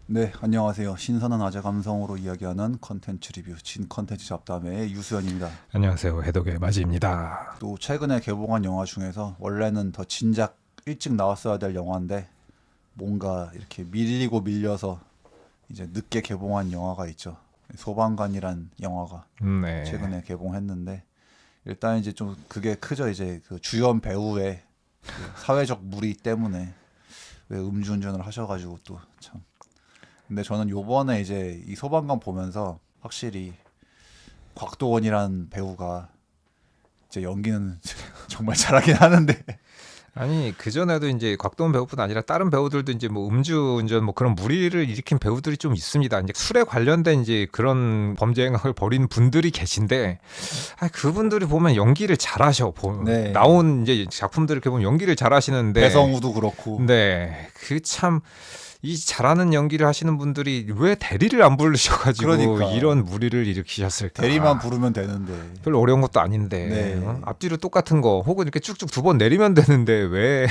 네, 안녕하세요. 신선한 아재 감성으로 이야기하는 컨텐츠 리뷰 진 컨텐츠 잡담의 유수연입니다. 안녕하세요. 해독의 마지입니다. 또 최근에 개봉한 영화 중에서 원래는 더 진작 일찍 나왔어야 될 영화인데 뭔가 이렇게 밀리고 밀려서 이제 늦게 개봉한 영화가 있죠. 소방관이란 영화가 네. 최근에 개봉했는데 일단 이제 좀 그게 크죠. 이제 그 주연 배우의 그 사회적 무리 때문에 왜 음주운전을 하셔가지고 또 참. 근데 저는 요번에 이제 이 소방관 보면서 확실히 곽도원이란 배우가 이제 연기는 정말 잘하긴 하는데 아니 그 전에도 이제 곽도원 배우뿐 아니라 다른 배우들도 이제 뭐 음주운전 뭐 그런 무리를 일으킨 배우들이 좀 있습니다. 이제 술에 관련된 이제 그런 범죄 행각을 벌인 분들이 계신데, 그분들이 보면 연기를 잘하셔. 네 나온 이제 작품들 이렇게 보면 연기를 잘하시는데, 배성우도 그렇고 네, 그 참. 이 잘하는 연기를 하시는 분들이 왜 대리를 안 부르셔가지고 그러니까 이런 무리를 일으키셨을까? 대리만 부르면 되는데 별로 어려운 것도 아닌데 네 앞뒤로 똑같은 거 혹은 이렇게 쭉쭉 두 번 내리면 되는데 왜?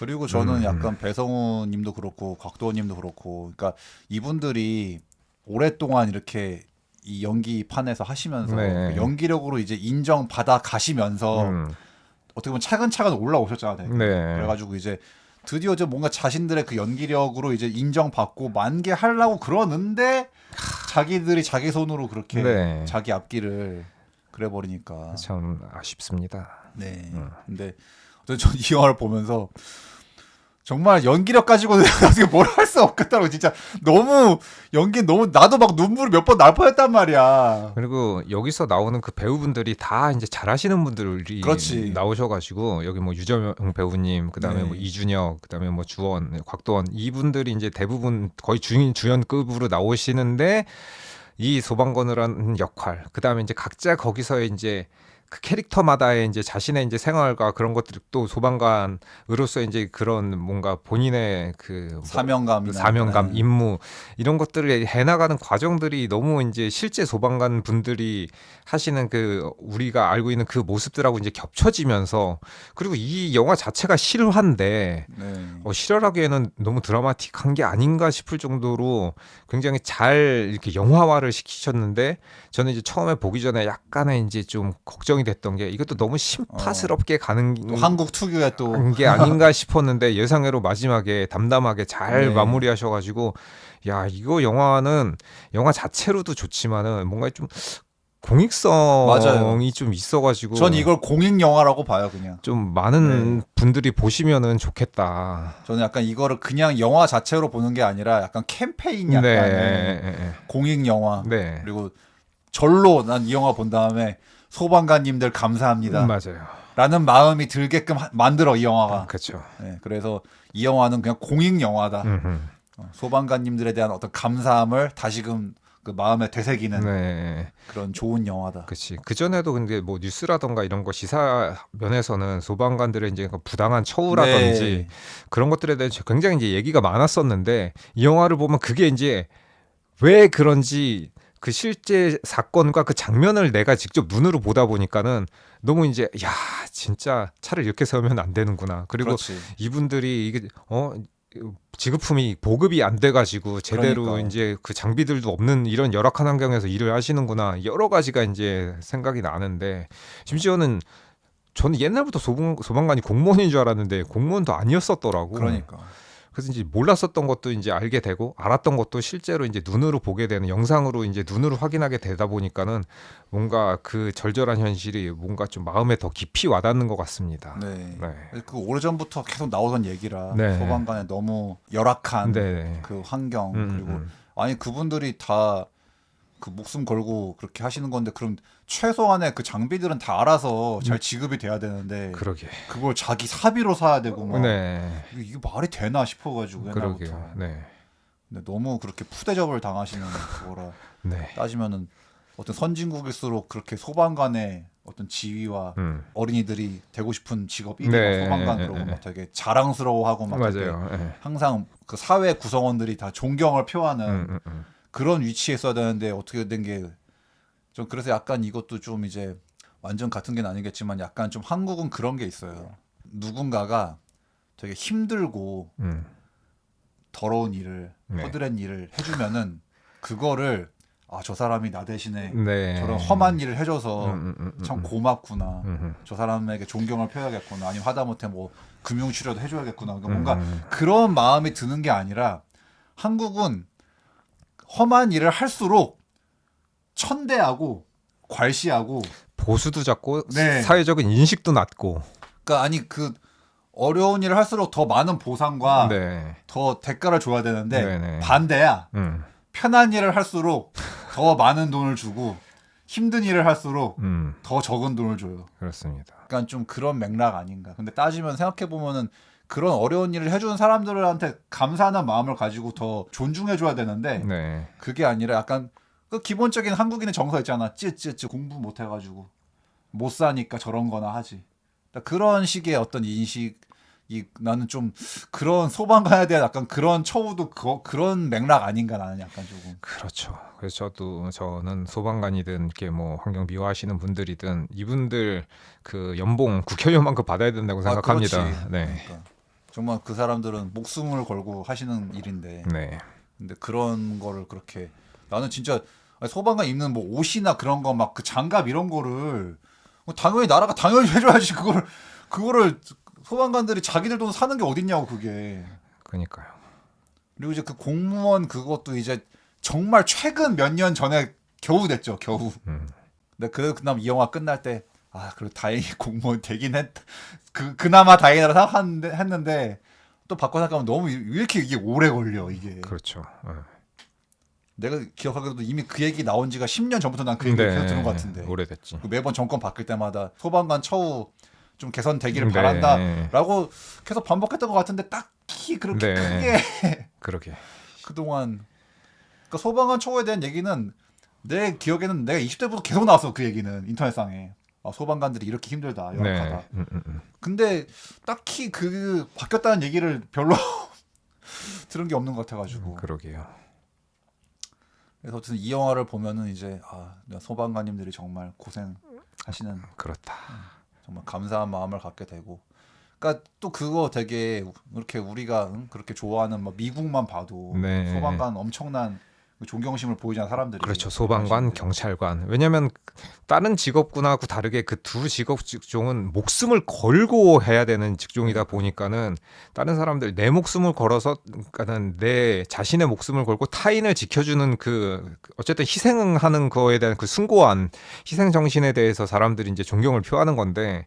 그리고 저는 음, 약간 배성우님도 그렇고 곽도원님도 그렇고 그러니까 이분들이 오랫동안 이렇게 이 연기판에서 하시면서 그 네, 연기력으로 이제 인정받아 가시면서 음, 어떻게 보면 차근차근 올라오셨잖아요, 되게. 네, 그래가지고 이제 드디어 좀 뭔가 자신들의 그 연기력으로 이제 인정받고 만개하려고 그러는데 자기들이 자기 손으로 그렇게 네, 자기 앞길을 그래 버리니까. 참 아쉽습니다. 네. 음. 근데 저는 이 영화를 보면서 정말 연기력 가지고는 나중에 뭘 할 수 없겠다고 진짜 너무 연기 너무 나도 막 눈물이 몇 번 날 뻔했단 말이야. 그리고 여기서 나오는 그 배우분들이 다 이제 잘하시는 분들이 그렇지. 나오셔가지고 여기 뭐 유정용 배우님, 그다음에 뭐 네. 이준혁, 그다음에 뭐 주원, 곽도원 이분들이 이제 대부분 거의 주연급으로 나오시는데 이 소방관을 하는 역할, 그다음에 이제 각자 거기서 이제 그 캐릭터마다의 이제 자신의 이제 생활과 그런 것들 또 소방관으로서 이제 그런 뭔가 본인의 그 사명감이나 사명감, 네. 임무 이런 것들을 해나가는 과정들이 너무 이제 실제 소방관 분들이 하시는 그 우리가 알고 있는 그 모습들하고 이제 겹쳐지면서 그리고 이 영화 자체가 실화인데 네. 실화라기에는 너무 드라마틱한 게 아닌가 싶을 정도로 굉장히 잘 이렇게 영화화를 시키셨는데 저는 이제 처음에 보기 전에 약간의 이제 좀 걱정이 됐던 게 이것도 너무 어. 심파스럽게 가는 또 한국 특유의 또 게 아닌가 싶었는데 예상외로 마지막에 담담하게 잘 네. 마무리하셔가지고 야 이거 영화는 영화 자체로도 좋지만은 뭔가 좀 맞아요. 공익성이 좀 전 있어가지고 이걸 공익 영화라고 봐요, 그냥. 좀 네. 많은 분들이 보시면은 좋겠다. 저는 약간 이거를 그냥 영화 자체로 보는 게 아니라 약간 캠페인 약간의 네, 공익 영화. 네, 그리고 절로 난 이 영화 본 다음에 소방관님들 감사합니다. 맞아요. 라는 마음이 들게끔 만들어, 이 영화가. 그렇죠. 네, 그래서 이 영화는 그냥 공익 영화다. 음, 소방관님들에 대한 어떤 감사함을 다시금 그 마음에 되새기는 네. 그런 좋은 영화다. 그치. 그전에도 근데 뭐 뉴스라던가 이런 거 시사 면에서는 소방관들의 이제 그 부당한 처우라든지 네. 그런 것들에 대해서 굉장히 이제 얘기가 많았었는데 이 영화를 보면 그게 이제 왜 그런지 그 실제 사건과 그 장면을 내가 직접 눈으로 보다 보니까는 너무 이제 야 진짜 차를 이렇게 세우면 안 되는구나. 그리고 그렇지. 이분들이 이게 지급품이 보급이 안 돼가지고 제대로 그러니까. 이제 그 장비들도 없는 이런 열악한 환경에서 일을 하시는구나 여러 가지가 이제 생각이 나는데 심지어는 저는 옛날부터 소방관이 공무원인 줄 알았는데 공무원도 아니었었더라고. 그러니까. 그래서 이제 몰랐었던 것도 이제 알게 되고 알았던 것도 실제로 이제 눈으로 보게 되는 영상으로 이제 눈으로 확인하게 되다 보니까는 뭔가 그 절절한 현실이 뭔가 좀 마음에 더 깊이 와닿는 것 같습니다. 네. 네, 그 오래전부터 계속 나오던 얘기라 네, 소방관의 너무 열악한 네, 그 환경 음, 그리고 음. 아니 그분들이 다 그 목숨 걸고 그렇게 하시는 건데 그럼 최소한의 그 장비들은 다 알아서 잘 지급이 돼야 되는데 그러게. 그걸 자기 사비로 사야 되고 막 네, 이게 말이 되나 싶어가지고 그러게요. 옛날부터 네, 근데 너무 그렇게 푸대접을 당하시는 그거라 네, 따지면은 어떤 선진국일수록 그렇게 소방관의 어떤 지위와 음, 어린이들이 되고 싶은 직업 1위 막 소방관 네, 그러고 막 되게 자랑스러워하고 막 되게 맞아요. 네. 항상 그 사회 구성원들이 다 존경을 표하는 음, 음, 음. 그런 위치에 있어야 되는데 어떻게 된 게 좀 그래서 약간 이것도 좀 이제 완전 같은 게 아니겠지만 약간 좀 한국은 그런 게 있어요. 누군가가 되게 힘들고 음. 더러운 일을 네. 허드렛 일을 해주면은 그거를 저 사람이 나 대신에 네. 저런 험한 일을 해줘서 참 음. 고맙구나. 음. 저 사람에게 존경을 표해야겠구나. 아니면 하다못해 뭐 금융치료도 해줘야겠구나. 그러니까 뭔가 음. 그런 마음이 드는 게 아니라 한국은 험한 일을 할수록 천대하고 괄시하고 보수도 작고 네. 사회적인 인식도 낮고. 그러니까 아니 그 어려운 일을 할수록 더 많은 보상과 네. 더 대가를 줘야 되는데 네네. 반대야. 음. 편한 일을 할수록 더 많은 돈을 주고 힘든 일을 할수록 더 적은 돈을 줘요. 그렇습니다. 그러니까 좀 그런 맥락 아닌가. 근데 따지면 생각해 보면은 그런 어려운 일을 해주는 사람들한테 감사하는 마음을 가지고 더 존중해줘야 되는데 네. 그게 아니라 약간 그 기본적인 한국인의 정서 있잖아. 찌찌찌 공부 못 해가지고 못 사니까 저런거나 하지. 그러니까 그런 식의 어떤 인식이 나는 좀 그런 소방관에 대한 약간 그런 처우도 그런 맥락 아닌가 나는 약간 조금. 그렇죠. 그래서 저는 소방관이든 이렇게 뭐 환경 미화하시는 분들이든 이분들 그 연봉 국회의원만큼 받아야 된다고 생각합니다. 그렇지. 네. 그러니까 정말 그 사람들은 목숨을 걸고 하시는 일인데. 네. 근데 그런 거를 그렇게 나는 진짜 소방관 입는 뭐 옷이나 그런 거 막 그 장갑 이런 거를 당연히 나라가 당연히 해줘야지. 그거를 소방관들이 자기들 돈 사는 게 어딨냐고 그게. 그러니까요. 그리고 이제 그 공무원 그것도 이제 정말 최근 몇 년 전에 겨우 됐죠. 겨우. 근데 그다음 이 영화 끝날 때 그래도 다행히 공무원 되긴 그나마 다행이라 생각했는데 또 바꿔 생각하면 너무 왜 이렇게 이게 오래 걸려 이게. 그렇죠. 내가 기억하기로도 이미 그 얘기 나온 지가 10년 전부터 난 그 얘기 계속 들은 것 같은데. 오래됐지. 매번 정권 바뀔 때마다 소방관 처우 좀 개선되기를 네. 바란다라고 계속 반복했던 것 같은데 딱히 그렇게 크게 그러게. 그동안 그러니까 소방관 처우에 대한 얘기는 내 기억에는 내가 20대부터 계속 나왔어. 그 얘기는 인터넷상에 소방관들이 이렇게 힘들다 열악하다. 근데 딱히 그 바뀌었다는 얘기를 별로 들은 게 없는 것 같아가지고. 그러게요. 그래서 어쨌든 이 영화를 보면은 이제 소방관님들이 정말 고생하시는 그렇다. 정말 감사한 마음을 갖게 되고. 그러니까 또 그거 되게 이렇게 우리가 그렇게 좋아하는 뭐 미국만 봐도 네. 소방관 엄청난 존경심을 보이잖아 사람들이. 그렇죠. 소방관, 경찰관. 왜냐하면 다른 직업군하고 다르게 그 두 직업 직종은 목숨을 걸고 해야 되는 직종이다 보니까는 다른 사람들 내 목숨을 걸어서 그러니까는 내 자신의 목숨을 걸고 타인을 지켜주는 그 어쨌든 희생하는 거에 대한 그 숭고한 희생 정신에 대해서 사람들이 이제 존경을 표하는 건데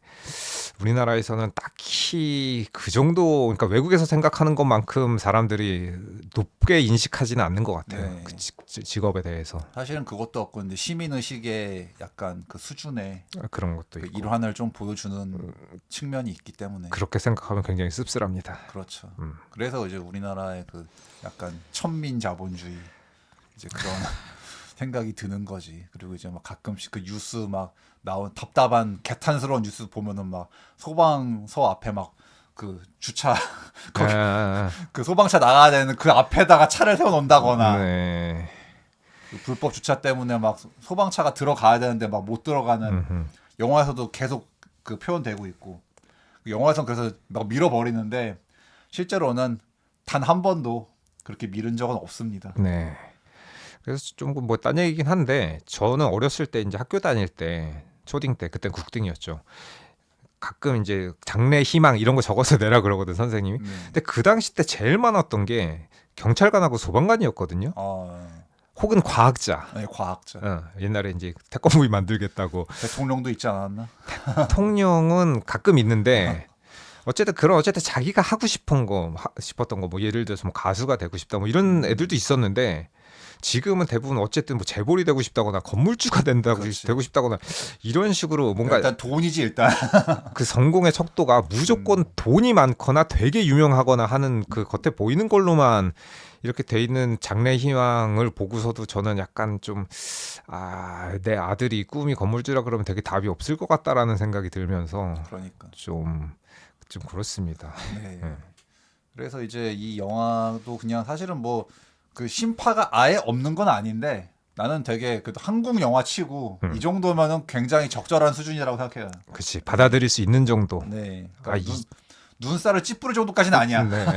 우리나라에서는 딱히 그 정도 그러니까 외국에서 생각하는 것만큼 사람들이 높게 인식하지는 않는 것 같아요. 네. 그 직업에 대해서 사실은 그것도 없고 이제 시민 의식의 약간 그 수준의 그런 것도 그 있고 일환을 좀 보여주는 측면이 있기 때문에. 그렇게 생각하면 굉장히 씁쓸합니다. 그렇죠. 그래서 이제 우리나라의 그 약간 천민 자본주의 이제 그런 생각이 드는 거지. 그리고 이제 막 가끔씩 그 뉴스 막 나온 답답한 개탄스러운 뉴스 보면은 막 소방서 앞에 막 그 주차 거기 그 소방차 나가야 되는 그 앞에다가 차를 세워 놓는다거나 네. 그 불법 주차 때문에 막 소방차가 들어가야 되는데 막 못 들어가는 영화에서도 계속 그 표현되고 있고 영화에서는 그래서 막 밀어버리는데 실제로는 단 한 번도 그렇게 밀은 적은 없습니다. 네. 그래서 좀 뭐 딴 얘기긴 한데 저는 어렸을 때 이제 학교 다닐 때 초딩 때 그때 국등이었죠. 가끔 이제 장래 희망 이런 거 적어서 내라 그러거든 선생님이. 근데 그 당시 때 제일 많았던 게 경찰관하고 소방관이었거든요. 혹은 과학자. 네, 과학자. 옛날에 이제 태권브이 만들겠다고. 대통령도 있지 않았나? 대통령은 가끔 있는데 어쨌든 자기가 하고 싶었던 거 뭐 예를 들어서 뭐 가수가 되고 싶다 뭐 이런 애들도 있었는데 지금은 대부분 어쨌든 뭐 재벌이 되고 싶다거나 건물주가 되고 싶다거나 이런 식으로 뭔가 일단 돈이지 일단. 그 성공의 척도가 무조건 돈이 많거나 되게 유명하거나 하는 그 겉에 보이는 걸로만 이렇게 돼 있는 장래 희망을 보고서도 저는 약간 좀 내 아들이 꿈이 건물주라 그러면 되게 답이 없을 것 같다라는 생각이 들면서 그러니까 좀 그렇습니다. 네. 네. 그래서 이제 이 영화도 그냥 사실은 뭐 그 심파가 아예 없는 건 아닌데 나는 되게 그 한국 영화 치고 이 정도면은 굉장히 적절한 수준이라고 생각해요. 그렇지 받아들일 수 있는 정도. 네. 그러니까 눈살을 찌푸릴 정도까지는 아니야. 네.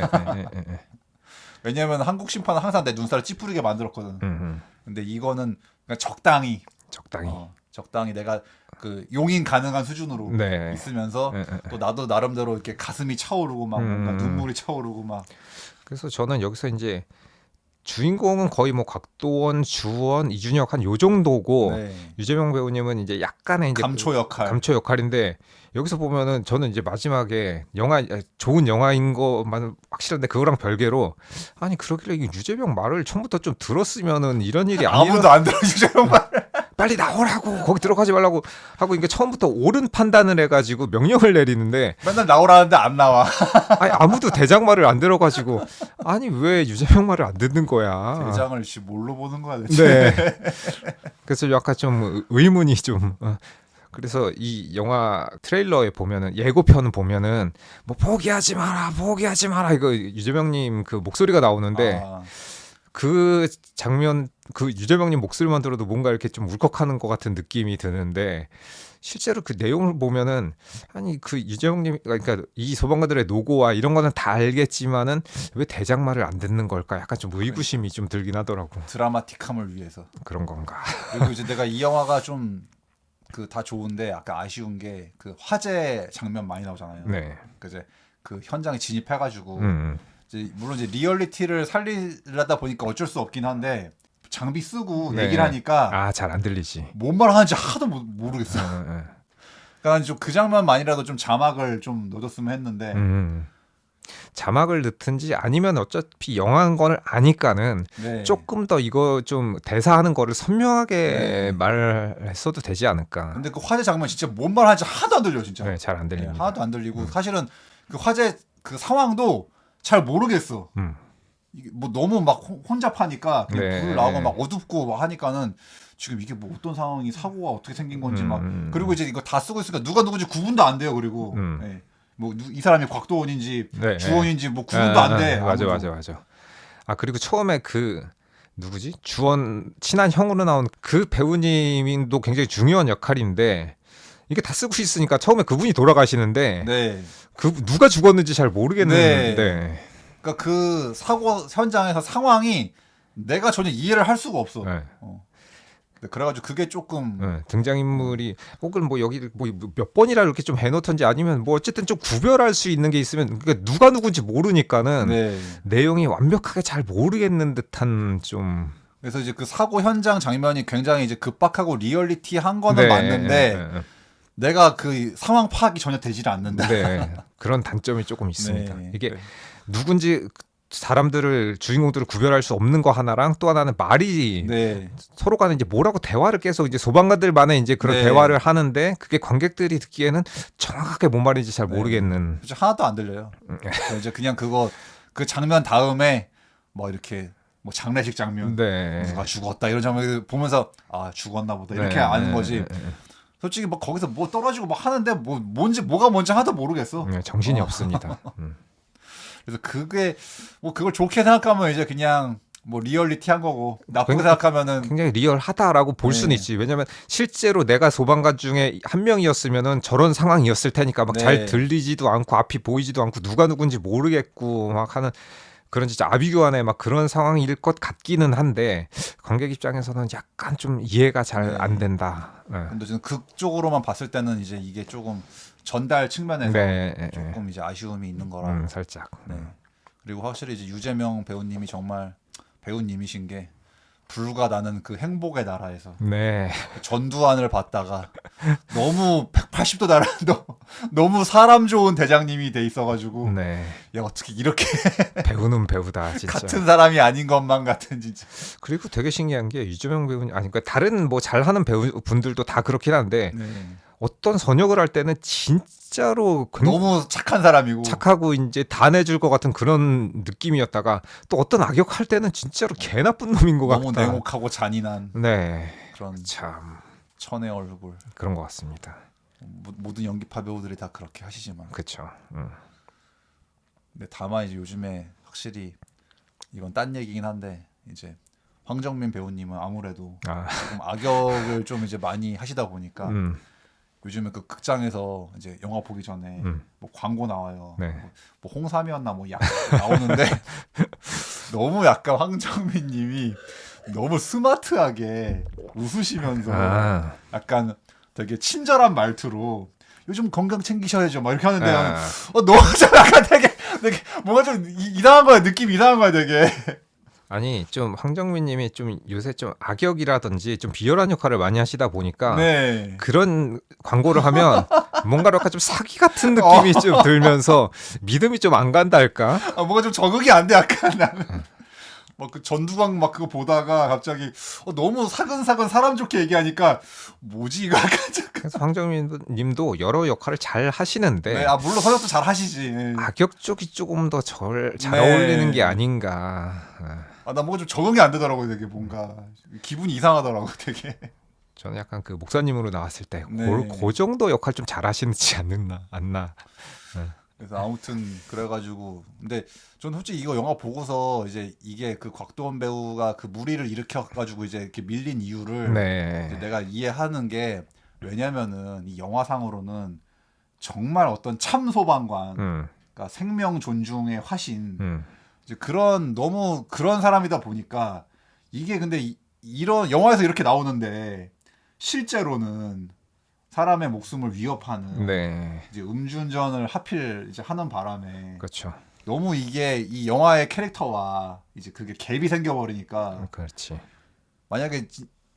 왜냐면 한국 심판은 항상 내 눈살을 찌푸리게 만들었거든. 음. 근데 이거는 그냥 적당히 적당히. 적당히 내가 그 용인 가능한 수준으로 네. 있으면서 또 나도 나름대로 이렇게 가슴이 차오르고 막 뭔가 눈물이 차오르고 막. 그래서 저는 여기서 이제 주인공은 거의 뭐 곽도원, 주원, 이준혁 한 요 정도고 네. 유재명 배우님은 이제 약간의 이제 감초 역할. 감초 역할인데 여기서 보면은 저는 이제 마지막에 좋은 영화인 것만 확실한데 그거랑 별개로 아니 그러길래 이 유재명 말을 처음부터 좀 들었으면은 이런 일이 아무도 안 들어주죠 정말. 빨리 나오라고 거기 들어가지 말라고 하고 이게 처음부터 옳은 판단을 해가지고 명령을 내리는데 맨날 나오라는데 안 나와. 아니 아무도 대장 말을 안 들어가지고 아니 왜 유재명 말을 안 듣는 거야? 대장을 씨 뭘로 보는 거야 대체. 네. 그래서 약간 좀 의문이 좀. 그래서 이 영화 트레일러에 보면은 예고편 보면은 뭐 포기하지 마라 이거 유재명님 그 목소리가 나오는데 아, 그 장면 그 유재명님 목소리만 들어도 뭔가 이렇게 좀 울컥하는 것 같은 느낌이 드는데 실제로 그 내용을 보면은 아니 그 유재명님 그러니까 이 소방관들의 노고와 이런 거는 다 알겠지만은 왜 대장 말을 안 듣는 걸까? 약간 좀 의구심이 좀 들긴 하더라고. 드라마틱함을 위해서. 그런 건가? 그리고 이제 내가 이 영화가 좀 그 다 좋은데 약간 아쉬운 게 그 화재 장면 많이 나오잖아요. 네. 그 이제 그 현장에 진입해가지고 이제 물론 이제 리얼리티를 살리려다 보니까 어쩔 수 없긴 한데 장비 쓰고 네. 얘기를 하니까 아, 잘 안 들리지. 뭔 말 하는지 하나도 모르겠어. 그러니까 좀 그 장면만이라도 좀 자막을 좀 넣어줬으면 했는데. 자막을 넣든지 아니면 어차피 영화인 걸 아니까는 네. 조금 더 이거 좀 대사하는 거를 선명하게 네. 말했어도 되지 않을까. 근데 그 화재 장면 진짜 뭔 말 하는지 하나도 안 들려 진짜. 네, 잘 안 네, 들립니다. 하나도 안 들리고 사실은 그 화재 그 상황도 잘 모르겠어. 이게 뭐 너무 막 혼잡하니까 네. 불 나오고 막 어둡고 막 하니까는 지금 이게 뭐 어떤 상황이 사고가 어떻게 생긴 건지 막 그리고 이제 이거 다 쓰고 있으니까 누가 누군지 구분도 안 돼요. 그리고 네. 뭐 이 사람이 곽도원인지 네. 주원인지 뭐 구분도 안 돼. 맞아, 아무도. 맞아. 아 그리고 처음에 그 누구지? 주원 친한 형으로 나온 그 배우님도 굉장히 중요한 역할인데 이게 다 쓰고 있으니까 처음에 그분이 돌아가시는데 네. 그 누가 죽었는지 잘 모르겠는데. 네. 그러니까 그 사고 현장에서 상황이 내가 전혀 이해를 할 수가 없어. 네. 그래가지고 그게 조금 등장인물이 혹은 뭐 여기 뭐 몇 번이라 이렇게 좀 해놓던지 아니면 뭐 어쨌든 좀 구별할 수 있는 게 있으면 그러니까 누가 누군지 모르니까는 네. 내용이 완벽하게 잘 모르겠는 듯한 좀 그래서 이제 그 사고 현장 장면이 굉장히 이제 급박하고 리얼리티한 거는 맞는데 내가 그 상황 파악이 전혀 되질 않는다. 네, 그런 단점이 조금 있습니다. 네. 이게 누군지 사람들을 주인공들을 구별할 수 없는 거 하나랑 또 하나는 말이 네. 서로 간에 이제 뭐라고 대화를 계속 이제 소방관들만의 이제 그런 네. 대화를 하는데 그게 관객들이 듣기에는 정확하게 뭔 말인지 잘 모르겠는. 그렇죠. 하나도 안 들려요. 이제 그냥 그거 그 장면 다음에 뭐 이렇게 뭐 장례식 장면 네. 누가 죽었다 이런 장면 보면서 아 죽었나 보다 이렇게 아는 거지. 솔직히 뭐 거기서 뭐 떨어지고 막 하는데 뭐 뭐가 뭔지 하나도 모르겠어. 정신이 없습니다. 그래서 그게 뭐 그걸 좋게 생각하면 이제 그냥 뭐 리얼리티한 거고 나쁘게 굉장히- 생각하면은 굉장히 리얼하다라고 볼 수는 네. 있지. 왜냐면 실제로 내가 소방관 중에 한 명이었으면은 저런 상황이었을 테니까 막 잘 네. 들리지도 않고 앞이 보이지도 않고 누가 누군지 모르겠고 막 하는 그런 진짜 아비규환의 막 그런 상황일 것 같기는 한데 관객 입장에서는 약간 좀 이해가 잘 안 된다. 네. 근데 저는 극적으로만 봤을 때는 이제 이게 조금 전달 측면에서 네. 조금 이제 아쉬움이 있는 거라. 살짝. 네. 그리고 확실히 이제 유재명 배우님이 정말 배우님이신 게 불과 나는 그 행복의 나라에서 네. 전두환을 봤다가 너무 180도 다른 너무 사람 좋은 대장님이 돼 있어가지고 네. 야 어떻게 이렇게 배우는 배우다 진짜. 같은 사람이 아닌 것만 같은 진짜. 그리고 되게 신기한 게 유재명 배우님 아니 그러니까 다른 뭐 잘하는 배우 분들도 다 그렇긴 한데 네. 어떤 선역을 할 때는 진짜로 너무 착한 사람이고 착하고 이제 다 내줄 것 같은 그런 느낌이었다가 또 어떤 악역할 때는 진짜로 개 나쁜 놈인 것 너무 같다. 냉혹하고 잔인한 네, 그런 참 천의 얼굴. 그런 것 같습니다. 모든 연기파 배우들이 다 그렇게 하시지만. 그렇죠. 근데 다만 이제 요즘에 확실히 이건 딴 얘기긴 한데 이제 황정민 배우님은 아무래도 조금 악역을 좀 이제 많이 하시다 보니까 요즘에 그 극장에서 이제 영화 보기 전에 뭐 광고 나와요. 네. 뭐 홍삼이었나 뭐 약 나오는데 너무 약간 황정민님이 너무 스마트하게 웃으시면서 아, 약간 되게 친절한 말투로 요즘 건강 챙기셔야죠 막 이렇게 하는데 나는 아, 너무 좀 약간 되게 뭔가 좀 이상한 거야. 느낌 이상한 거야 되게. 아니 좀 황정민님이 좀 요새 좀 악역이라든지 좀 비열한 역할을 많이 하시다 보니까 네. 그런 광고를 하면 뭔가 약간 좀 사기 같은 어. 느낌이 좀 들면서 믿음이 좀 안 간다 할까? 뭔가 좀 적응이 안 돼 약간 나는. 막 그 전두광 막 그거 보다가 갑자기 너무 사근사근 사람 좋게 얘기하니까 뭐지 이거 약간 좀. 그래서 황정민님도 여러 역할을 잘 네, 하시는데 물론 서역도 잘 하시지. 네. 악역 쪽이 조금 더 잘 어울리는 게 네. 아닌가. 나 뭔가 좀 적응이 안 되더라고요. 되게 뭔가 기분이 이상하더라고 되게. 저는 약간 그 목사님으로 나왔을 때 네. 그 정도 역할 좀 잘하시지 않나. 그래서 아무튼 그래가지고 근데 전 솔직히 이거 영화 보고서 이제 이게 그 곽도원 배우가 그 무리를 일으켜가지고 이제 이렇게 밀린 이유를 이제 네. 내가 이해하는 게 왜냐면은 이 영화상으로는 정말 어떤 참 소방관, 음, 그러니까 생명 존중의 화신 음, 이제 그런 너무 그런 사람이다 보니까 이게 근데 이런 영화에서 이렇게 나오는데 실제로는 사람의 목숨을 위협하는 네. 이제 음주운전을 하필 이제 하는 바람에 그렇죠. 너무 이게 이 영화의 캐릭터와 이제 그게 갭이 생겨버리니까 그렇지. 만약에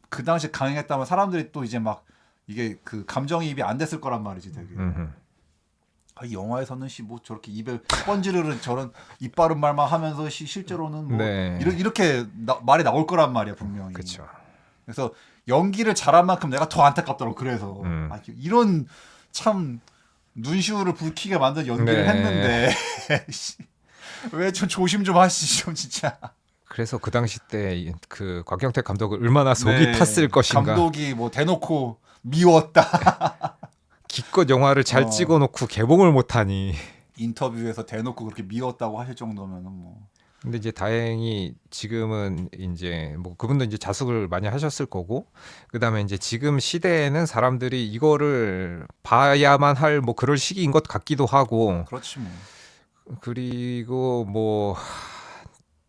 그 당시 강행했다면 사람들이 또 이제 막 이게 그 감정이입이 안 됐을 거란 말이지 되게. 이 영화에서는 뭐 저렇게 입에 번지르르 저런 이빠른 말만 하면서 실제로는 뭐 네. 이렇게 말이 나올 거란 말이야 분명히. 그렇죠. 그래서 연기를 잘한 만큼 내가 더 안타깝더라고. 그래서 이런 참 눈시울을 붉히게 만든 연기를 네. 했는데 왜 좀 조심 좀 하시죠 진짜. 그래서 그 당시 때 그 곽경택 감독을 얼마나 속이 네. 탔을 것인가. 감독이 뭐 대놓고 미웠다. 기껏 영화를 잘 어. 찍어놓고 개봉을 못하니. 인터뷰에서 대놓고 그렇게 미웠다고 하실 정도면은 뭐. 근데 이제 다행히 지금은 이제 뭐 그분도 이제 자숙을 많이 하셨을 거고, 그다음에 이제 지금 시대에는 사람들이 이거를 봐야만 할 뭐 그럴 시기인 것 같기도 하고, 그렇지 뭐. 그리고 뭐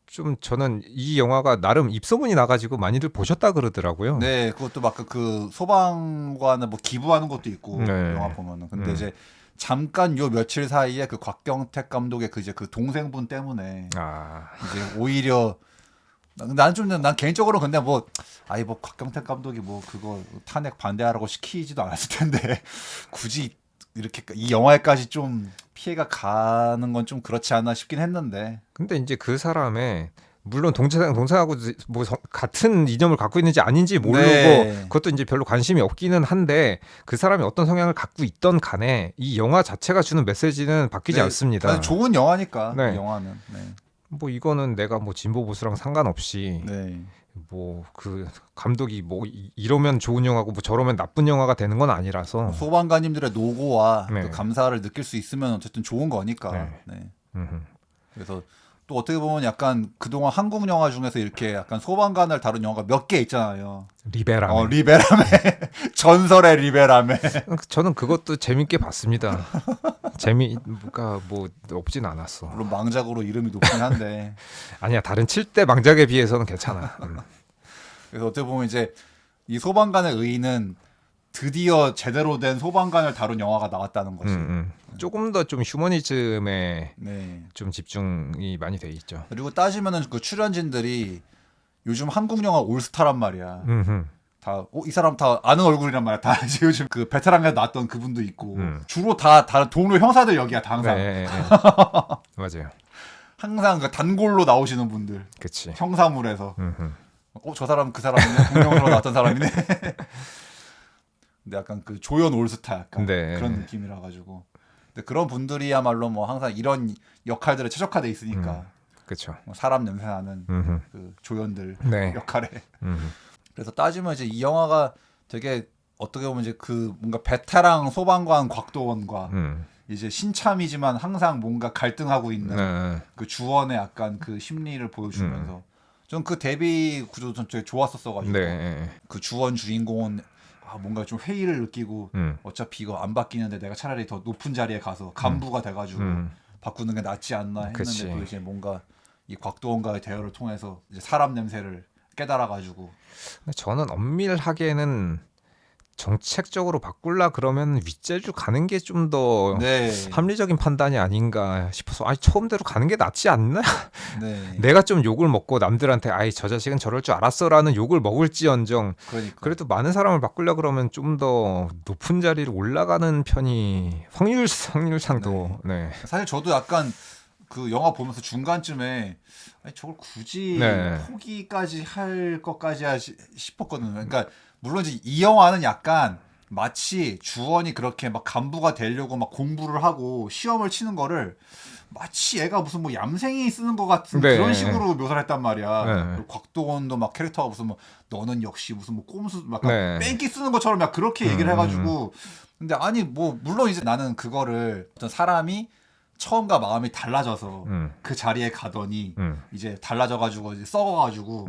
좀 저는 이 영화가 나름 입소문이 나가지고 많이들 보셨다 그러더라고요. 네, 그것도 막 그 소방관을 뭐 기부하는 것도 있고 네. 영화 보면은. 근데 이제 잠깐 요 며칠 사이에 그 곽경택 감독의 그 이제 그 동생분 때문에 아, 이제 오히려 난 개인적으로 근데 뭐 곽경택 감독이 뭐 그거 탄핵 반대하라고 시키지도 않았을 텐데 굳이 이렇게 이 영화에까지 좀 피해가 가는 건 좀 그렇지 않나 싶긴 했는데. 근데 이제 그 사람의 물론 동생하고 뭐 같은 이념을 갖고 있는지 아닌지 모르고 네. 그것도 이제 별로 관심이 없기는 한데 그 사람이 어떤 성향을 갖고 있던 간에 이 영화 자체가 주는 메시지는 바뀌지 네, 않습니다. 아주 좋은 영화니까 네. 이 영화는. 네. 뭐 이거는 내가 뭐 진보 보수랑 상관없이 네. 뭐 그 감독이 뭐 이러면 좋은 영화고 뭐 저러면 나쁜 영화가 되는 건 아니라서. 소방관님들의 노고와 네. 그 감사를 느낄 수 있으면 어쨌든 좋은 거니까. 네. 네. 음흠. 그래서 또 어떻게 보면 약간 그동안 한국 영화 중에서 이렇게 약간 소방관을 다룬 영화가 몇 개 있잖아요. 리베라맨. 리베라메. 전설의 리베라메. 저는 그것도 재밌게 봤습니다. 재미가 뭐 없진 않았어. 물론 망작으로 이름이 높긴 한데. 아니야, 다른 7대 망작에 비해서는 괜찮아. 그래서 어떻게 보면 이제 이 소방관의 의의는 드디어 제대로 된 소방관을 다룬 영화가 나왔다는 거지. 조금 더 좀 휴머니즘에 네. 좀 집중이 많이 돼 있죠. 그리고 따지면은 그 출연진들이 요즘 한국 영화 올스타란 말이야. 이 사람 다 아는 얼굴이란 말이야. 다 이제 요즘 그 베테랑에 나왔던 그분도 있고 주로 다 다른 동료 형사들 여기야. 다 항상 네, 맞아요. 항상 그 단골로 나오시는 분들 그치. 형사물에서 저 사람 그 사람이네 동료로 나왔던 사람이네. 근데 약간 그 조연 올스타 약간 네. 그런 느낌이라 가지고. 근데 그런 분들이야말로 뭐 항상 이런 역할들에 최적화돼 있으니까 그렇죠. 뭐 사람 냄새나는 그 조연들 네. 역할에. 그래서 따지면 이제 이 영화가 되게 어떻게 보면 이제 그 뭔가 베테랑 소방관 곽도원과 이제 신참이지만 항상 뭔가 갈등하고 있는 그 주원의 약간 그 심리를 보여주면서 전 그 대비 구조도 전 되게 좋았었어가지고 네. 그 주원 주인공은 뭔가 좀 회의를 느끼고 어차피 이거 안 바뀌는데 내가 차라리 더 높은 자리에 가서 간부가 돼가지고 바꾸는 게 낫지 않나 했는데 그치. 또 이제 뭔가 이 곽도원과의 대화를 통해서 이제 사람 냄새를 깨달아가지고 근데 저는 엄밀하게는 정책적으로 바꿀라 그러면 윗재주 가는 게 좀 더 네, 합리적인 판단이 아닌가 싶어서 아니 처음대로 가는 게 낫지 않나? 네, 내가 좀 욕을 먹고 남들한테 아이 저 자식은 저럴 줄 알았어라는 욕을 먹을지언정 그러니까 그래도 많은 사람을 바꾸려 그러면 좀 더 높은 자리로 올라가는 편이 확률상도 네. 사실 저도 약간 그 영화 보면서 중간쯤에 아니, 저걸 굳이 네. 포기까지 할 것까지 싶었거든요. 그러니까 물론 이제 이 영화는 약간 마치 주원이 그렇게 막 간부가 되려고 막 공부를 하고 시험을 치는 거를 마치 얘가 무슨 뭐 얌생이 쓰는 것 같은 네. 그런 식으로 묘사를 했단 말이야. 네. 그리고 곽도원도 막 캐릭터가 무슨 뭐 너는 역시 무슨 뭐 꼼수 막 네. 뺑기 쓰는 것처럼 막 그렇게 얘기를 해가지고 근데 아니 뭐 물론 이제 나는 그거를 어떤 사람이 처음과 마음이 달라져서 그 자리에 가더니 이제 달라져가지고 이제 썩어가지고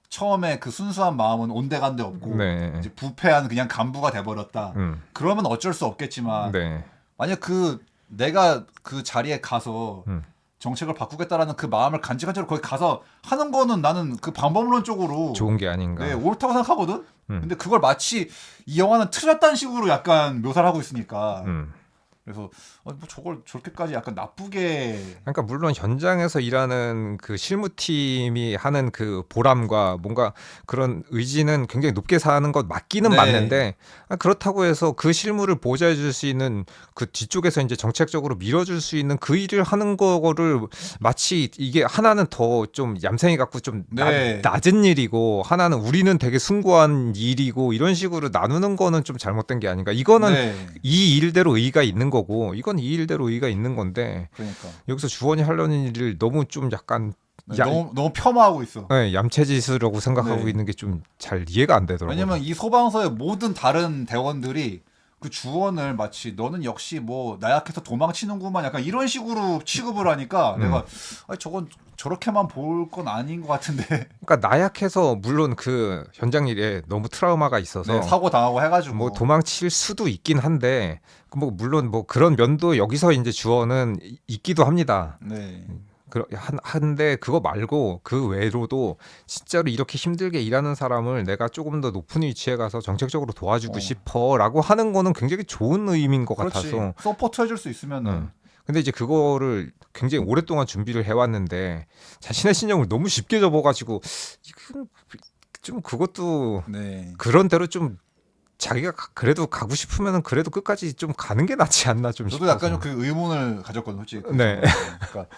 처음에 그 순수한 마음은 온데간데 없고 네. 이제 부패한 그냥 간부가 돼버렸다. 그러면 어쩔 수 없겠지만 네. 만약 그 내가 그 자리에 가서 정책을 바꾸겠다라는 그 마음을 간직한 채로 거기 가서 하는 거는 나는 그 방법론적으로 좋은 게 아닌가. 네, 옳다고 생각하거든. 근데 그걸 마치 이 영화는 틀렸다는 식으로 약간 묘사를 하고 있으니까 그래서 뭐 저걸 저렇게까지 약간 나쁘게 그러니까 물론 현장에서 일하는 그 실무팀이 하는 그 보람과 뭔가 그런 의지는 굉장히 높게 사는 것 맞기는 네. 맞는데 그렇다고 해서 그 실무를 보좌해 줄 수 있는 그 뒤쪽에서 이제 정책적으로 밀어줄 수 있는 그 일을 하는 거를 마치 이게 하나는 더 좀 얌생이 갖고 좀 네. 낮은 일이고 하나는 우리는 되게 숭고한 일이고 이런 식으로 나누는 거는 좀 잘못된 게 아닌가. 이거는 네. 이 일대로 의의가 있는 거고 이건 이 일대로 의의가 있는 건데 그러니까 여기서 주원이 하려는 일을 너무 좀 약간 너무 폄하하고 있어. 네, 얌체짓으라고 생각하고 네. 있는 게 좀 잘 이해가 안 되더라고요. 왜냐면 이 소방서의 모든 다른 대원들이 그 주원을 마치 너는 역시 뭐 나약해서 도망치는구만 약간 이런 식으로 취급을 하니까 내가 아니, 저건 저렇게만 볼 건 아닌 것 같은데 그러니까 나약해서 물론 그 현장 일에 너무 트라우마가 있어서 네, 사고 당하고 해가지고 뭐 도망칠 수도 있긴 한데 뭐 물론 뭐 그런 면도 여기서 이제 주원은 있기도 합니다. 네. 한데 그거 말고 그 외로도 진짜로 이렇게 힘들게 일하는 사람을 내가 조금 더 높은 위치에 가서 정책적으로 도와주고 싶어라고 하는 거는 굉장히 좋은 의미인 것 그렇지. 같아서 서포트 해줄 수 있으면은 근데 이제 그거를 굉장히 오랫동안 준비를 해왔는데 자신의 신념을 너무 쉽게 접어가지고 이건 좀 그것도 네. 그런 대로 좀 자기가 그래도 가고 싶으면은 그래도 끝까지 좀 가는 게 낫지 않나 좀 저도 싶어서. 약간 좀 그 의문을 가졌거든요, 솔직히. 네. 그러니까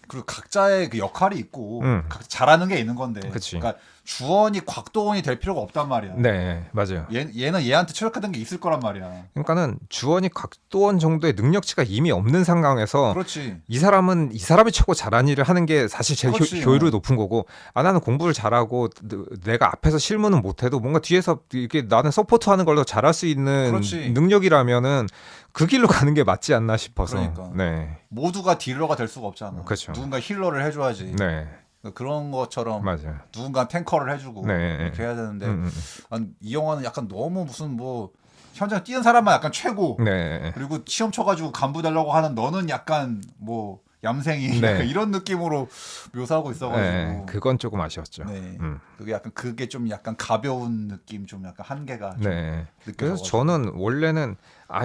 그리고 각자의 그 역할이 있고 각자 잘하는 게 있는 건데. 그치. 그러니까 주원이 곽도원이 될 필요가 없단 말이야. 네, 맞아요. 얘는 얘한테 최적화된 게 있을 거란 말이야. 그러니까는 주원이 곽도원 정도의 능력치가 이미 없는 상황에서 그렇지. 이 사람이 최고 잘한 일을 하는 게 사실 제일 그렇지. 효율이 높은 거고 나는 공부를 잘하고 내가 앞에서 실무는 못해도 뭔가 뒤에서 이렇게 나는 서포트하는 걸 더 잘할 수 있는 그렇지. 능력이라면은 그 길로 가는 게 맞지 않나 싶어서. 그러니까. 네, 모두가 딜러가 될 수가 없잖아. 그렇죠. 누군가 힐러를 해줘야지. 네, 그런 것처럼 맞아요. 누군가 탱커를 해주고 네. 이렇게 해야 되는데 이 영화는 약간 너무 무슨 뭐 현장 뛰는 사람만 약간 최고 네, 그리고 시험 쳐가지고 간부 되려고 하는 너는 약간 뭐 얌생이 네. 약간 이런 느낌으로 묘사하고 있어가지고 네, 그건 조금 아쉬웠죠. 네. 그게 좀 약간 가벼운 느낌 좀 약간 한계가 좀 네. 그래서 느껴져가지고. 저는 원래는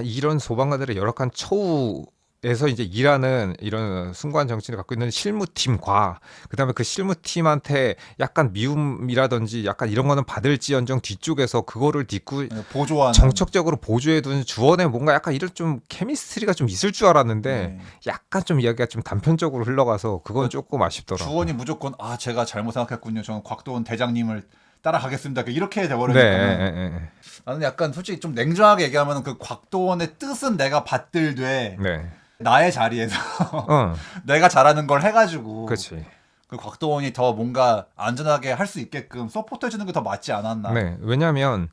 이런 소방관들의 열악한 처우에서 이제 일하는 이런 순관 정신을 갖고 있는 실무팀과 그다음에 그 실무팀한테 약간 미움이라든지 약간 이런 거는 받을지언정 뒤쪽에서 그거를 딛고 보조하는 정책적으로 보조해둔 주원에 뭔가 약간 이런 좀 케미스트리가 좀 있을 줄 알았는데 네. 약간 좀 이야기가 좀 단편적으로 흘러가서 그건 조금 아쉽더라고요. 주원이 무조건 제가 잘못 생각했군요. 저는 곽도원 대장님을 따라가겠습니다. 이렇게 돼버리니까 네. 나는 약간 솔직히 좀 냉정하게 얘기하면 그 곽도원의 뜻은 내가 받들되 네. 나의 자리에서 내가 잘하는 걸 해가지고 그렇지. 그 곽도원이 더 뭔가 안전하게 할 수 있게끔 서포트해주는 게 더 맞지 않았나. 네. 왜냐하면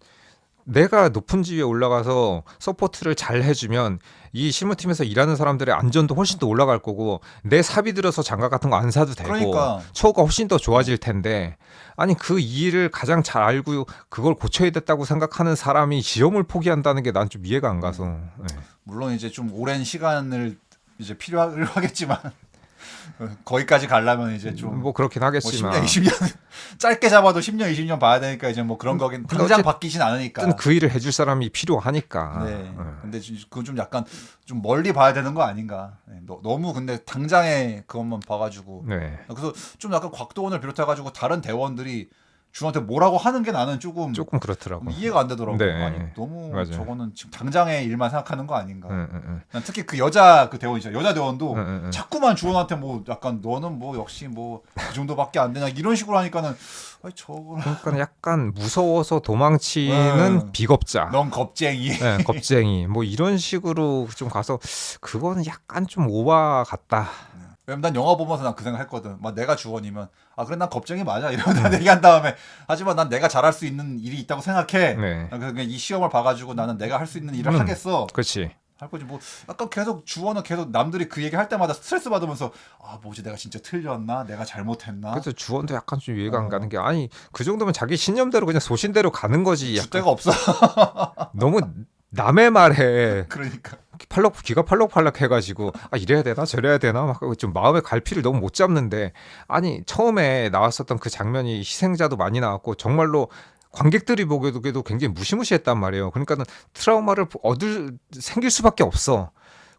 내가 높은 지위에 올라가서 서포트를 잘 해주면 이 실무팀에서 일하는 사람들의 안전도 훨씬 더 올라갈 거고 내 사비 들어서 장갑 같은 거 안 사도 되고 그러니까. 처우가 훨씬 더 좋아질 텐데 아니 그 일을 가장 잘 알고 그걸 고쳐야 됐다고 생각하는 사람이 시험을 포기한다는 게 난 좀 이해가 안 가서 네. 물론 이제 좀 오랜 시간을 이제 필요하겠지만 거기까지 가려면 이제 좀 뭐 그렇긴 뭐 하겠지만 10년, 20년 짧게 잡아도 10년, 20년 봐야 되니까 이제 뭐 그런 거긴 근데 당장 어쨌든 바뀌진 않으니까. 그 일을 해줄 사람이 필요하니까. 네. 근데 그건 좀 약간 좀 멀리 봐야 되는 거 아닌가. 네. 너무 근데 당장에 그것만 봐가지고. 네. 그래서 좀 약간 곽도원을 비롯해가지고 다른 대원들이 주한테 뭐라고 하는 게 나는 조금 조금 그렇더라고. 이해가 안 되더라고. 네. 아니 너무 맞아요. 저거는 지금 당장의 일만 생각하는 거 아닌가. 응. 난 특히 그 여자 그 대원 있잖아. 여자 대원도 응. 자꾸만 주원한테 뭐 약간 너는 뭐 역시 뭐 그 정도밖에 안 되냐 이런 식으로 하니까는 아니 저거 그러니까 약간 무서워서 도망치는 비겁자. 넌 겁쟁이. 네, 겁쟁이 뭐 이런 식으로 좀 가서 그거는 약간 좀 오바 같다. 왜냐면 난 영화 보면서 난 그 생각했거든. 막 내가 주원이면 아 그래 난 겁쟁이 맞아 이러면서 얘기한 다음에 하지만 난 내가 잘할 수 있는 일이 있다고 생각해. 네. 난 그냥 이 시험을 봐가지고 나는 내가 할 수 있는 일을 하겠어. 그렇지. 할 거지 뭐 약간 계속 주원은 계속 남들이 그 얘기 할 때마다 스트레스 받으면서 아 뭐지 내가 진짜 틀렸나 내가 잘못했나 그래서 주원도 약간 좀 이해가 안 가는 게 아니 그 정도면 자기 신념대로 그냥 소신대로 가는 거지. 줄 약간 데가 없어. 너무 남의 말에 그러니까 귀가 팔록팔록 해가지고 아 이래야 되나 저래야 되나 막 좀 마음의 갈피를 너무 못 잡는데 아니 처음에 나왔었던 그 장면이 희생자도 많이 나왔고 정말로 관객들이 보기에도 굉장히 무시무시했단 말이에요. 그러니까는 트라우마를 생길 수밖에 없어.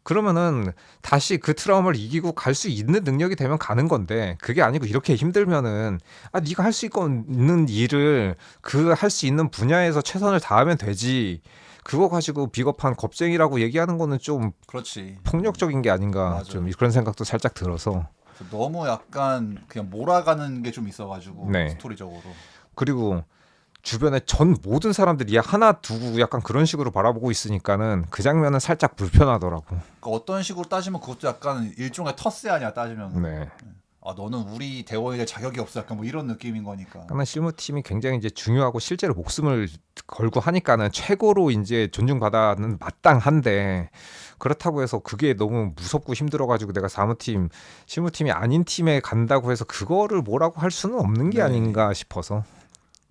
그러면은 다시 그 트라우마를 이기고 갈 수 있는 능력이 되면 가는 건데 그게 아니고 이렇게 힘들면은 아 네가 할 수 있는 일을 그 할 수 있는 분야에서 최선을 다하면 되지. 그거 가지고 비겁한 겁쟁이라고 얘기하는 거는 좀 그렇지. 폭력적인 게 아닌가 맞아요. 좀 그런 생각도 살짝 들어서 너무 약간 그냥 몰아가는 게 좀 있어가지고 네. 스토리적으로. 그리고 주변에 전 모든 사람들이 하나 두고 약간 그런 식으로 바라보고 있으니까는 그 장면은 살짝 불편하더라고. 그러니까 어떤 식으로 따지면 그것도 약간 일종의 텃세 아니야 따지면. 네. 아 너는 우리 대원이 될 자격이 없어 약간 뭐 이런 느낌인 거니까. 그러니까 실무팀이 굉장히 이제 중요하고 실제로 목숨을 걸고 하니까는 최고로 이제 존중받아는 마땅한데 그렇다고 해서 그게 너무 무섭고 힘들어가지고 내가 실무팀이 아닌 팀에 간다고 해서 그거를 뭐라고 할 수는 없는 게 네. 아닌가 싶어서.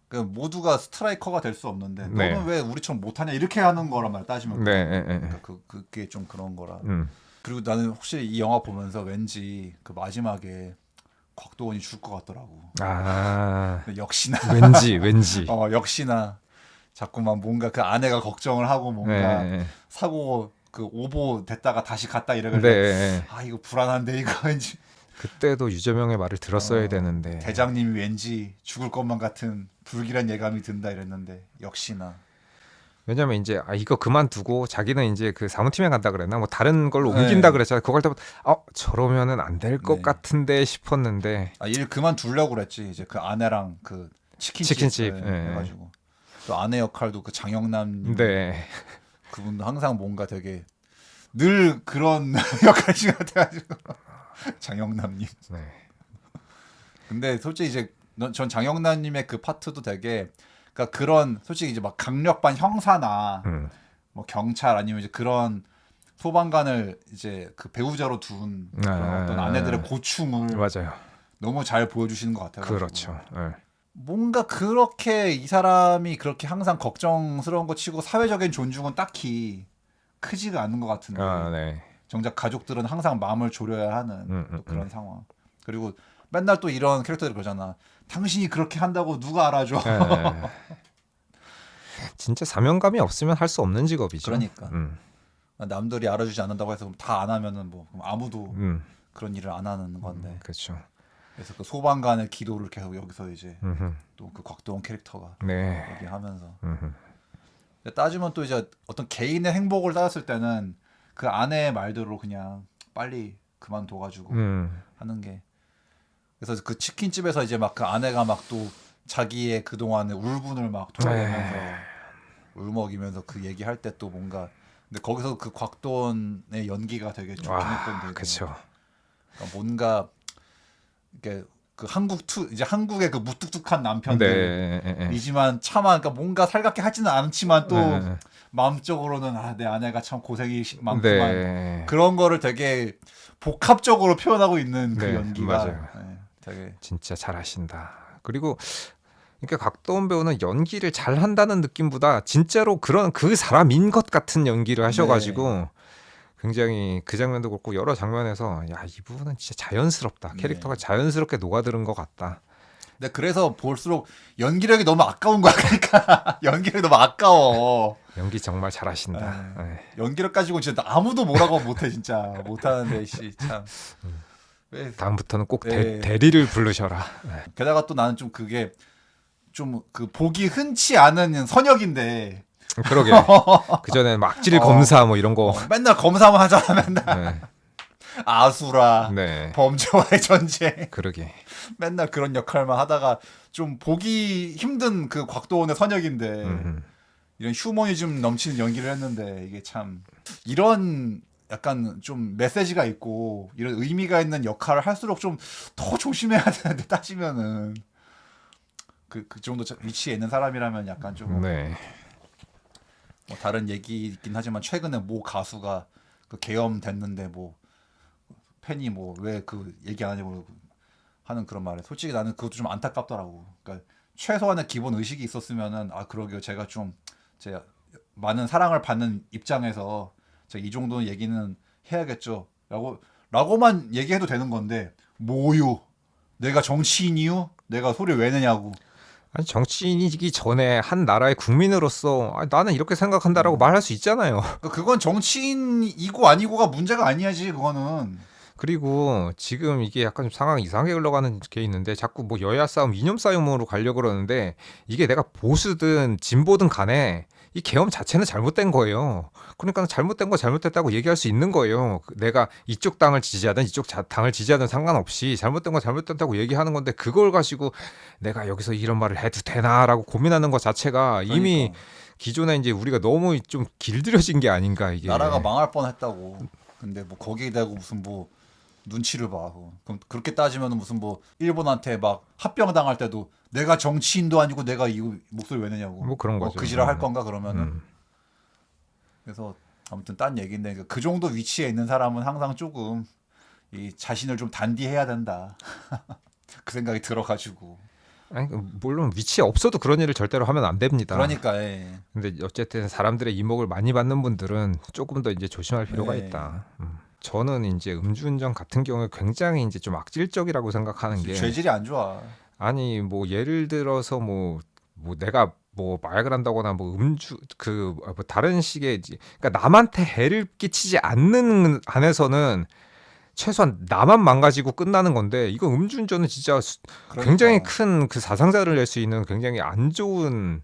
그 모두가 스트라이커가 될 수 없는데 네. 너는 왜 우리처럼 못하냐 이렇게 하는 거란 말이야 따지면. 네. 그러니까 그게 좀 그런 거라. 음. 그리고 나는 혹시 이 영화 보면서 왠지 그 마지막에 곽도원이 줄 것 같더라고. 아 근데 역시나 왠지. 역시나 자꾸만 뭔가 그 아내가 걱정을 하고 뭔가 네. 사고 그 오보 됐다가 다시 갔다 이러길래 네. 아 이거 불안한데 이거 왠지 그때도 유재명의 말을 들었어야 되는데. 대장님이 왠지 죽을 것만 같은 불길한 예감이 든다 이랬는데 역시나 왜냐면 이제 이거 그만두고 자기는 이제 그 사무팀에 간다 그랬나 뭐 다른 걸로 네. 옮긴다 그랬잖아. 그걸 때부터 저러면은 안 될 것 네. 같은데 싶었는데 일 그만두려고 그랬지 이제 그 아내랑 그 치킨집 예. 해가지고 또 아내 역할도 그 장영남 네. 그분도 항상 뭔가 되게 늘 그런 역할인 것 같아가지고 장영남님. 네. 근데 솔직히 이제 전 장영남님의 그 파트도 되게 그러니까 그런 솔직히 이제 막 강력반 형사나 뭐 경찰 아니면 이제 그런 소방관을 이제 그 배우자로 둔 그런 어떤 아내들의 고충을 맞아요. 너무 잘 보여주시는 것 같아요. 그렇죠. 네. 뭔가 그렇게 이 사람이 그렇게 항상 걱정스러운 거 치고 사회적인 존중은 딱히 크지가 않는 것 같은데 네. 정작 가족들은 항상 마음을 졸여야 하는 또 그런 음. 상황. 그리고 맨날 또 이런 캐릭터들 그러잖아. 당신이 그렇게 한다고 누가 알아줘. 네. 진짜 사명감이 없으면 할 수 없는 직업이죠. 그러니까 남들이 알아주지 않는다고 해서 다 안 하면은 뭐 그럼 아무도 그런 일을 안 하는 건데. 그렇죠. 그래서 그 소방관의 기도를 계속 여기서 이제 또 그 곽도원 캐릭터가 네. 얘기하면서 따지면 또 이제 어떤 개인의 행복을 따졌을 때는 그 아내의 말대로 그냥 빨리 그만둬가지고 하는 게 그래서 그 치킨집에서 이제 막 그 아내가 막 또 자기의 그동안의 울분을 막 토해내면서 울먹이면서 그 얘기할 때 또 뭔가 근데 거기서 그 곽도원의 연기가 되게 좋긴 했던 되게 그렇죠. 그러니까 뭔가 이렇게 그 이제 한국의 그 무뚝뚝한 남편들이지만 차마 그러니까 뭔가 살갑게 하지는 않지만 또 마음적으로는 내 아내가 참 고생이 많구만 그런 거를 되게 복합적으로 표현하고 있는 그 연기가 맞아요. 되게 진짜 잘하신다. 그리고 그러니까 곽도원 배우는 연기를 잘한다는 느낌보다 진짜로 그런 그 사람인 것 같은 연기를 하셔가지고 굉장히 그 장면도 그렇고 여러 장면에서 야 이분은 진짜 자연스럽다. 캐릭터가 네. 자연스럽게 녹아드는 것 같다. 근데 그래서 볼수록 연기력이 너무 아까운 거야. 그러니까 연기력이 너무 아까워. 연기 정말 잘하신다. 에이, 예. 연기력 가지고 진짜 아무도 뭐라고 못해 진짜 못하는데 씨 참. 왜 다음부터는 꼭 네. 대리를 부르셔라. 예. 게다가 또 나는 좀 그게 좀 그 보기 흔치 않은 선역인데 그러게. 그 전에 막질 어. 검사 뭐 이런 거. 맨날 검사만 하잖아 맨날 아수라 네. 범죄와의 전쟁 그러게. 맨날 그런 역할만 하다가 좀 보기 힘든 그 곽도원의 선역인데 음. 이런 휴머니즘 넘치는 연기를 했는데 이게 참 이런 약간 좀 메시지가 있고 이런 의미가 있는 역할을 할수록 좀 더 조심해야 되는데 따지면은 그 정도 위치에 있는 사람이라면 약간 좀 네. 뭐 다른 얘기이긴 하지만 최근에 모 가수가 그 계엄됐는데 뭐 팬이 뭐 왜 그 얘기 안 하냐고 하는 그런 말에 솔직히 나는 그것도 좀 안타깝더라고. 그러니까 최소한의 기본 의식이 있었으면은 아 그러게요 제가 좀 제가 많은 사랑을 받는 입장에서 제가 이 정도 얘기는 해야겠죠라고만 얘기해도 되는 건데 뭐요? 내가 정치인이요? 내가 소리 왜 내냐고. 아니 정치인이기 전에 한 나라의 국민으로서 아, 나는 이렇게 생각한다라고 말할 수 있잖아요. 그건 정치인이고 아니고가 문제가 아니야지 그거는. 그리고 지금 이게 약간 좀 상황이 이상하게 흘러가는 게 있는데 자꾸 뭐 여야 싸움, 이념 싸움으로 가려고 그러는데 이게 내가 보수든 진보든 간에 이 계엄 자체는 잘못된 거예요. 그러니까 잘못된 거 잘못됐다고 얘기할 수 있는 거예요. 내가 이쪽 당을 지지하든 당을 지지하든 상관없이 잘못된 거 잘못됐다고 얘기하는 건데 그걸 가지고 내가 여기서 이런 말을 해도 되나라고 고민하는 것 자체가 이미 그러니까 기존에 이제 우리가 너무 좀 길들여진 게 아닌가 이게. 나라가 망할 뻔했다고. 근데 뭐 거기에 대고 무슨 뭐 눈치를 봐. 그럼 그렇게 따지면 무슨 뭐 일본한테 막 합병 당할 때도 내가 정치인도 아니고 내가 이 목소리 왜 내냐고. 뭐 그런 거죠. 그 지랄 할 건가 그러면은. 음. 그래서 아무튼 딴 얘기인데 그 정도 위치에 있는 사람은 항상 조금 이 자신을 좀 단디해야 된다. 그 생각이 들어가지고. 아니 물론 위치에 없어도 그런 일을 절대로 하면 안 됩니다. 그러니까 예. 근데 어쨌든 사람들의 이목을 많이 받는 분들은 조금 더 이제 조심할 필요가 네. 있다. 저는 이제 음주운전 같은 경우에 굉장히 이제 좀 악질적이라고 생각하는 게 죄질이 안 좋아. 아니 뭐 예를 들어서 뭐 내가 뭐 마약을 한다거나 뭐 음주 뭐 다른 식의 그러니까 남한테 해를 끼치지 않는 안에서는 최소한 나만 망가지고 끝나는 건데 이거 음주운전은 진짜 그러니까. 굉장히 큰 그 사상자를 낼 수 있는 굉장히 안 좋은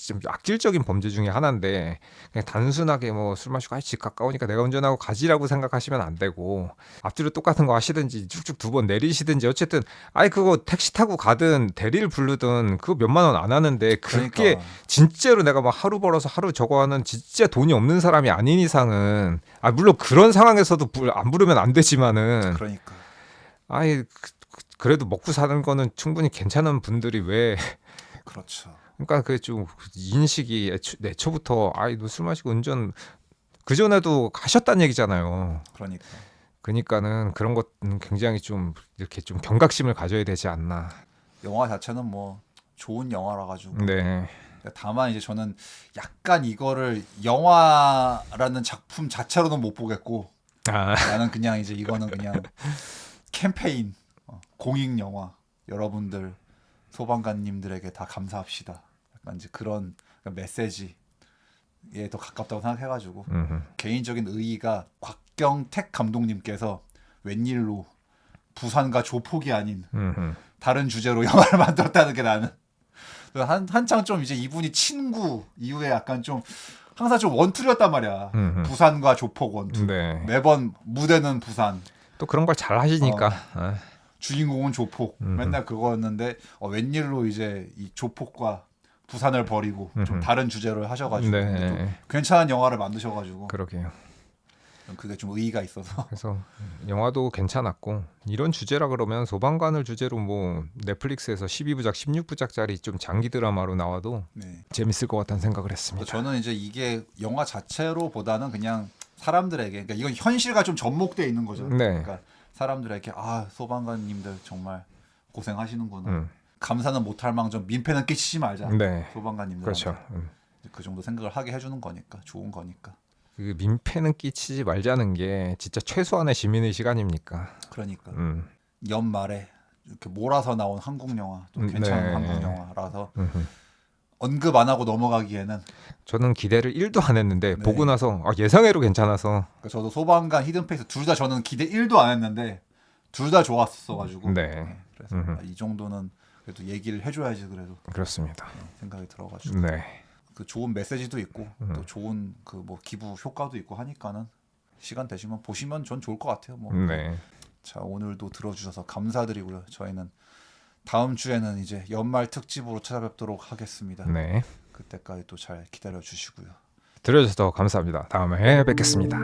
좀 악질적인 범죄 중에 하나인데 그냥 단순하게 뭐 술 마시고 집 가까우니까 내가 운전하고 가지라고 생각하시면 안 되고 앞뒤로 똑같은 거 하시든지 쭉쭉 두 번 내리시든지 어쨌든 아예 그거 택시 타고 가든 대리를 부르든 그거 몇만 원 안 하는데 그게 그러니까. 진짜로 내가 막 하루 벌어서 하루 저거 하는 진짜 돈이 없는 사람이 아닌 이상은 아 물론 그런 상황에서도 안 부르면 안 되지만은 그러니까. 아예 그래도 먹고 사는 거는 충분히 괜찮은 분들이 왜 그렇죠. 그러니까 그 좀 인식이 애초부터 아이 너 술 마시고 운전 그 전에도 하셨다는 얘기잖아요. 그러니까. 그러니까는 그런 것은 굉장히 좀 이렇게 좀 경각심을 가져야 되지 않나. 영화 자체는 뭐 좋은 영화라 가지고. 네. 다만 이제 저는 약간 이거를 영화라는 작품 자체로는 못 보겠고 아, 나는 그냥 이제 이거는 그냥 캠페인 공익 영화 여러분들 소방관님들에게 다 감사합시다. 약간 이제 그런 메시지에 더 가깝다고 생각해가지고 개인적인 의의가 곽경택 감독님께서 웬일로 부산과 조폭이 아닌 다른 주제로 영화를 만들었다는 게 나는 한창 좀 이제 이분이 친구 이후에 약간 좀 항상 좀 원툴이었단 말이야. 부산과 조폭 원툴. 네. 매번 무대는 부산. 또 그런 걸 잘 하시니까. 아. 주인공은 조폭. 맨날 그거였는데 웬일로 이제 이 조폭과 부산을 버리고 좀 다른 주제를 하셔가지고 근데 또 네. 괜찮은 영화를 만드셔가지고 그러게요. 그게 좀 의의가 있어서. 그래서 영화도 괜찮았고 이런 주제라 그러면 소방관을 주제로 뭐 넷플릭스에서 12부작, 16부작짜리 좀 장기 드라마로 나와도 네. 재밌을 것 같다는 생각을 했습니다. 저는 이제 이게 영화 자체로보다는 그냥 사람들에게 그러니까 이건 현실과 좀 접목돼 있는 거죠. 네. 그러니까 사람들에게 아 소방관님들 정말 고생하시는구나. 감사는 못할 망정 민폐는 끼치지 말자. 네. 소방관님들 그렇죠. 그 정도 생각을 하게 해주는 거니까 좋은 거니까. 그 민폐는 끼치지 말자는 게 진짜 최소한의 시민의 시간입니까? 그러니까 음. 연말에 이렇게 몰아서 나온 한국 영화, 또 괜찮은 네. 한국 영화라서 음흠. 언급 안 하고 넘어가기에는 저는 기대를 1도 안 했는데 네. 보고 나서 예상외로 괜찮아서 그러니까 저도 소방관, 히든페이스 둘 다 저는 기대 1도 안 했는데 둘 다 좋았어가지고 네. 그래서 이 정도는 그래도 얘기를 해줘야지 그래도 그렇습니다. 생각이 들어가지고 네. 그 좋은 메시지도 있고 또 좋은 그 뭐 기부 효과도 있고 하니까는 시간 되시면 보시면 전 좋을 것 같아요. 뭐. 네. 자, 오늘도 들어주셔서 감사드리고요. 저희는 다음 주에는 이제 연말 특집으로 찾아뵙도록 하겠습니다. 네. 그때까지 또 잘 기다려 주시고요. 들어주셔서 감사합니다. 다음에 뵙겠습니다.